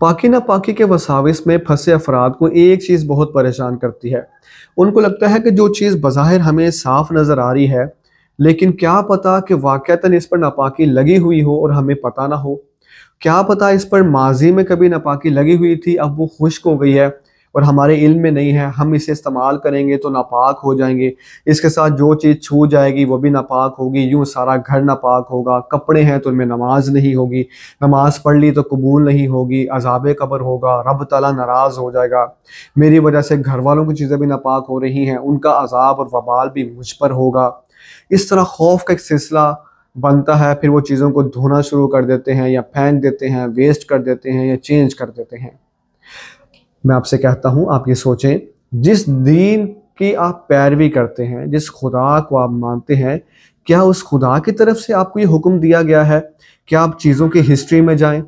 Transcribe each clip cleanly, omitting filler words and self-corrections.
पाकी नापाकी के वसाविस में फंसे अफराद को एक चीज़ बहुत परेशान करती है। उनको लगता है कि जो चीज़ बज़ाहिर हमें साफ नज़र आ रही है, लेकिन क्या पता कि वाक़अतन इस पर नापाकी लगी हुई हो और हमें पता ना हो। क्या पता इस पर माज़ी में कभी नापाकी लगी हुई थी, अब वो खुश्क हो गई है और हमारे इल्म में नहीं है, हम इसे इस्तेमाल करेंगे तो नापाक हो जाएंगे। इसके साथ जो चीज़ छू जाएगी वो भी नापाक होगी, यूँ सारा घर नापाक होगा। कपड़े हैं तो उनमें नमाज नहीं होगी, नमाज पढ़ ली तो कबूल नहीं होगी, अज़ाब कब्र होगा, रब ताला नाराज़ हो जाएगा। मेरी वजह से घर वालों की चीज़ें भी नापाक हो रही हैं, उनका अज़ाब और वबाल भी मुझ पर होगा। इस तरह खौफ का एक सिलसिला बनता है। फिर वो चीज़ों को धोना शुरू कर देते हैं या फेंक देते हैं, वेस्ट कर देते हैं या चेंज कर देते हैं। मैं आपसे कहता हूँ, आप ये सोचें, जिस दीन की आप पैरवी करते हैं, जिस खुदा को आप मानते हैं, क्या उस खुदा की तरफ से आपको ये हुक्म दिया गया है कि आप चीज़ों की हिस्ट्री में जाएं?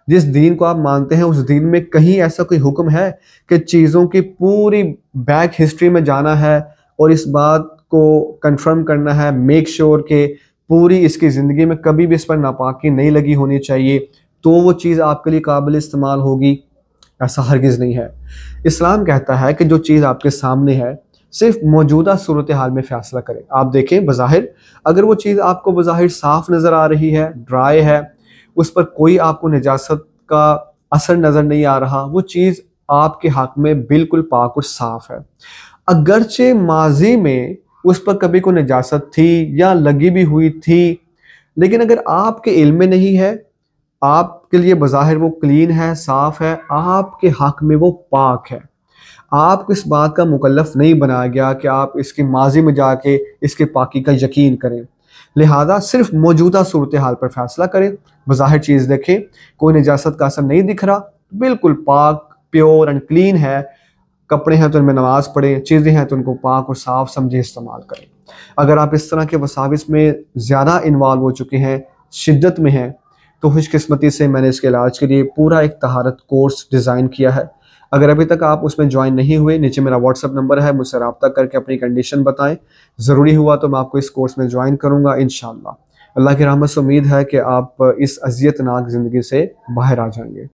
जिस दीन को आप मानते हैं उस दीन में कहीं ऐसा कोई हुक्म है कि चीज़ों की पूरी बैक हिस्ट्री में जाना है और इस बात को कंफर्म करना है, मेक श्योर कि पूरी इसकी ज़िंदगी में कभी भी इस पर नापाकी नहीं लगी होनी चाहिए, तो वो चीज़ आपके लिए काबिल इस्तेमाल होगी? ऐसा हरगिज़ नहीं है। इस्लाम कहता है कि जो चीज़ आपके सामने है, सिर्फ मौजूदा सूरत हाल में फ़ैसला करें। आप देखें, बज़ाहिर अगर वो चीज़ आपको बज़ाहिर साफ़ नज़र आ रही है, ड्राई है, उस पर कोई आपको निजासत का असर नज़र नहीं आ रहा, वो चीज़ आपके हक़ में बिल्कुल पाक और साफ़ है। अगरचे माज़ी में उस पर कभी कोई निजासत थी या लगी भी हुई थी, लेकिन अगर आपके इल्म में नहीं है, आपके लिए बज़ाहिर वो क्लीन है, साफ़ है, आपके हक़ में वो पाक है। आपको इस बात का मुकल्लफ नहीं बनाया गया कि आप इसकी माज़ी में जाके इसके पाकी का यकीन करें। लिहाजा सिर्फ मौजूदा सूरत हाल पर फैसला करें। बज़ाहिर चीज़ देखें, कोई निजासत का असर नहीं दिख रहा, बिल्कुल पाक, प्योर एंड क्लीन है। कपड़े हैं तो उनमें नमाज पढ़ें, चीज़ें हैं तो उनको पाक और साफ़ समझे इस्तेमाल करें। अगर आप इस तरह के वसाविस में ज़्यादा इन्वॉल्व हो चुके हैं, शिद्दत में हैं, तो खुशकिस्मती से मैंने इसके इलाज के लिए पूरा एक तहारत कोर्स डिज़ाइन किया है। अगर अभी तक आप उसमें ज्वाइन नहीं हुए, नीचे मेरा व्हाट्सअप नंबर है, मुझसे रब्ता करके अपनी कंडीशन बताएं। ज़रूरी हुआ तो मैं आपको इस कोर्स में ज्वाइन करूँगा इंशाअल्लाह। अल्लाह की रहमत से उम्मीद है कि आप इस अज़ियतनाक ज़िंदगी से बाहर आ जाएंगे।